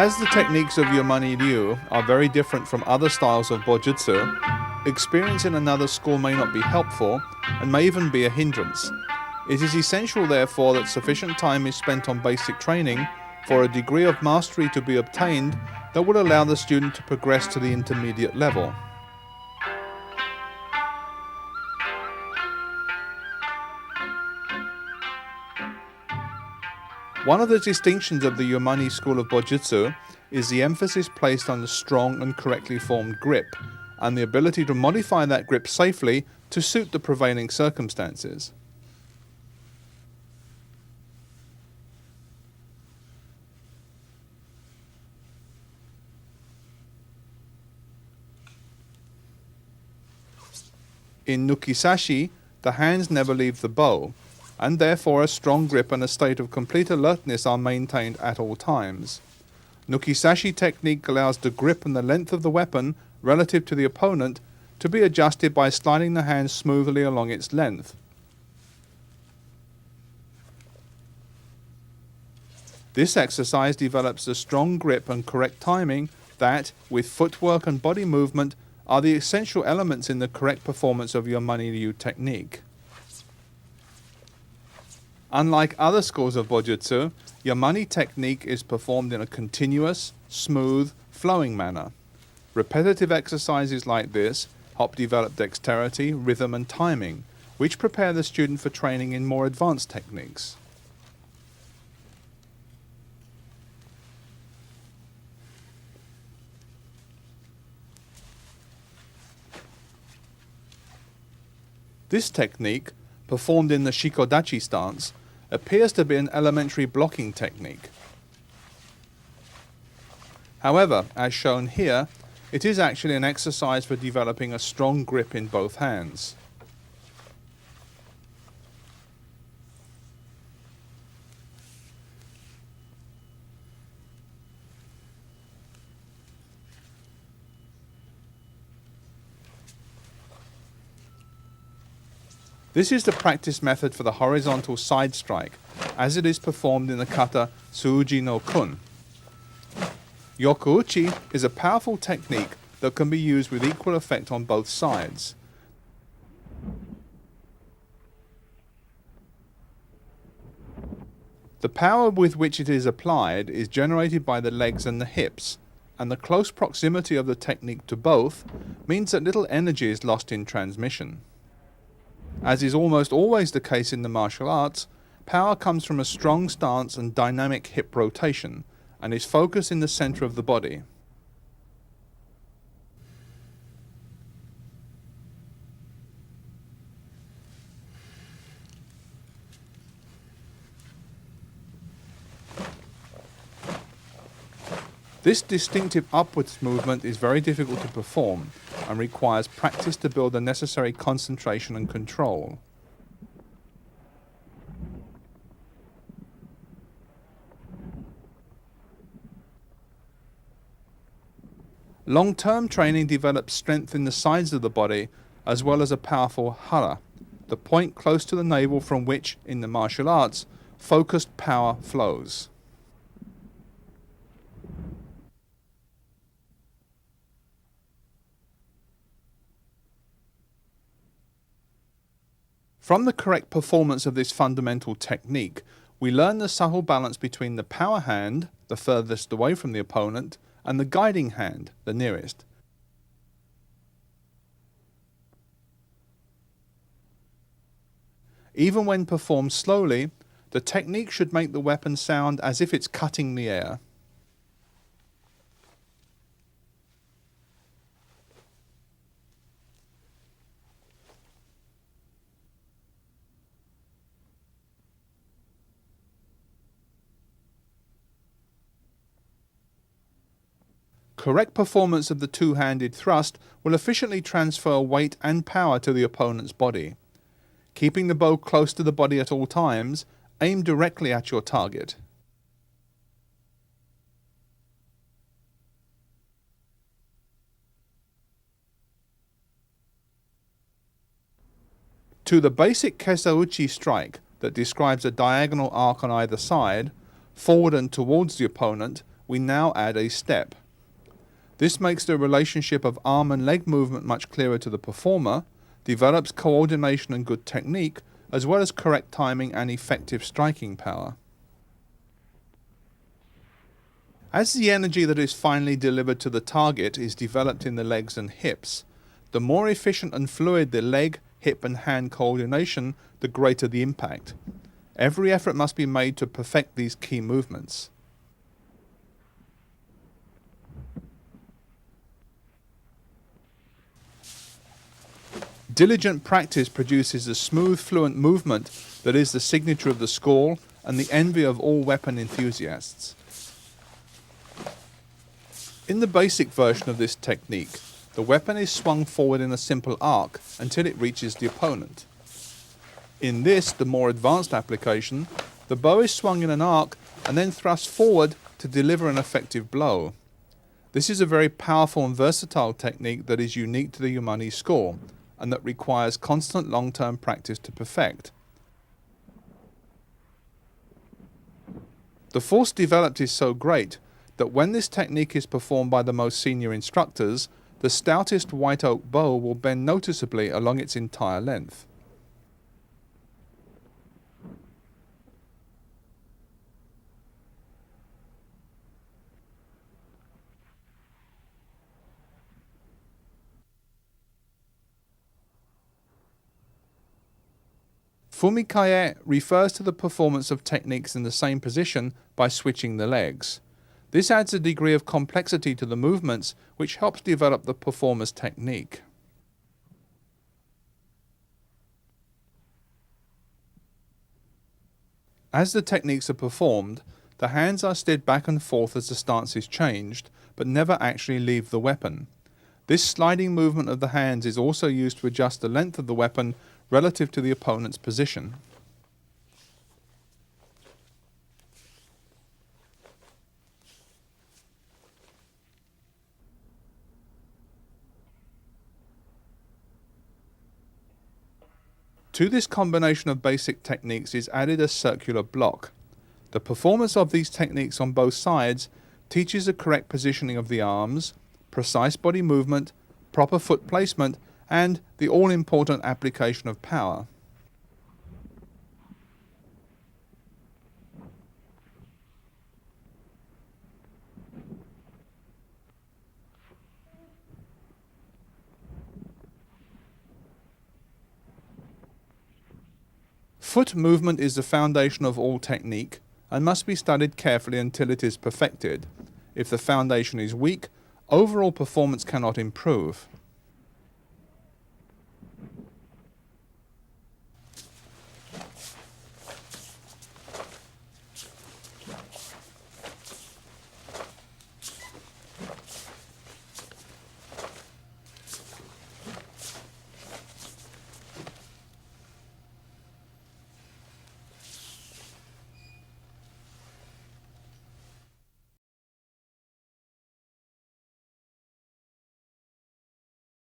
As the techniques of Yamanni-Ryu are very different from other styles of Bojutsu, experience in another school may not be helpful and may even be a hindrance. It is essential therefore that sufficient time is spent on basic training for a degree of mastery to be obtained that will allow the student to progress to the intermediate level. One of the distinctions of the Yumani school of Bojutsu is the emphasis placed on the strong and correctly formed grip, and the ability to modify that grip safely to suit the prevailing circumstances. In Nukisashi, the hands never leave the bow, and therefore a strong grip and a state of complete alertness are maintained at all times. Nukisashi technique allows the grip and the length of the weapon relative to the opponent to be adjusted by sliding the hand smoothly along its length. This exercise develops a strong grip and correct timing that, with footwork and body movement, are the essential elements in the correct performance of Yamanni-Ryu technique. Unlike other schools of Bojutsu, Yamani technique is performed in a continuous, smooth, flowing manner. Repetitive exercises like this help develop dexterity, rhythm and timing, which prepare the student for training in more advanced techniques. This technique, performed in the shikodachi stance, appears to be an elementary blocking technique. However, as shown here, it is actually an exercise for developing a strong grip in both hands. This is the practice method for the horizontal side strike, as it is performed in the kata Tsuuji no kun. Yoku-uchi is a powerful technique that can be used with equal effect on both sides. The power with which it is applied is generated by the legs and the hips, and the close proximity of the technique to both means that little energy is lost in transmission. As is almost always the case in the martial arts, power comes from a strong stance and dynamic hip rotation, and is focused in the center of the body. This distinctive upwards movement is very difficult to perform and requires practice to build the necessary concentration and control. Long-term training develops strength in the sides of the body as well as a powerful hara, the point close to the navel from which, in the martial arts, focused power flows. From the correct performance of this fundamental technique, we learn the subtle balance between the power hand, the furthest away from the opponent, and the guiding hand, the nearest. Even when performed slowly, the technique should make the weapon sound as if it's cutting the air. Correct performance of the two-handed thrust will efficiently transfer weight and power to the opponent's body. Keeping the bow close to the body at all times, aim directly at your target. To the basic kesauchi strike that describes a diagonal arc on either side, forward and towards the opponent, we now add a step. This makes the relationship of arm and leg movement much clearer to the performer, develops coordination and good technique, as well as correct timing and effective striking power. As the energy that is finally delivered to the target is developed in the legs and hips, the more efficient and fluid the leg, hip and hand coordination, the greater the impact. Every effort must be made to perfect these key movements. Diligent practice produces a smooth, fluent movement that is the signature of the school and the envy of all weapon enthusiasts. In the basic version of this technique, the weapon is swung forward in a simple arc until it reaches the opponent. In this, the more advanced application, the bow is swung in an arc and then thrust forward to deliver an effective blow. This is a very powerful and versatile technique that is unique to the Yumani school, and that requires constant long-term practice to perfect. The force developed is so great that when this technique is performed by the most senior instructors, the stoutest white oak bow will bend noticeably along its entire length. Fumikae refers to the performance of techniques in the same position by switching the legs. This adds a degree of complexity to the movements which helps develop the performer's technique. As the techniques are performed, the hands are steered back and forth as the stance is changed, but never actually leave the weapon. This sliding movement of the hands is also used to adjust the length of the weapon relative to the opponent's position. To this combination of basic techniques is added a circular block. The performance of these techniques on both sides teaches the correct positioning of the arms, precise body movement, proper foot placement, and the all-important application of power. Foot movement is the foundation of all technique and must be studied carefully until it is perfected. If the foundation is weak, overall performance cannot improve.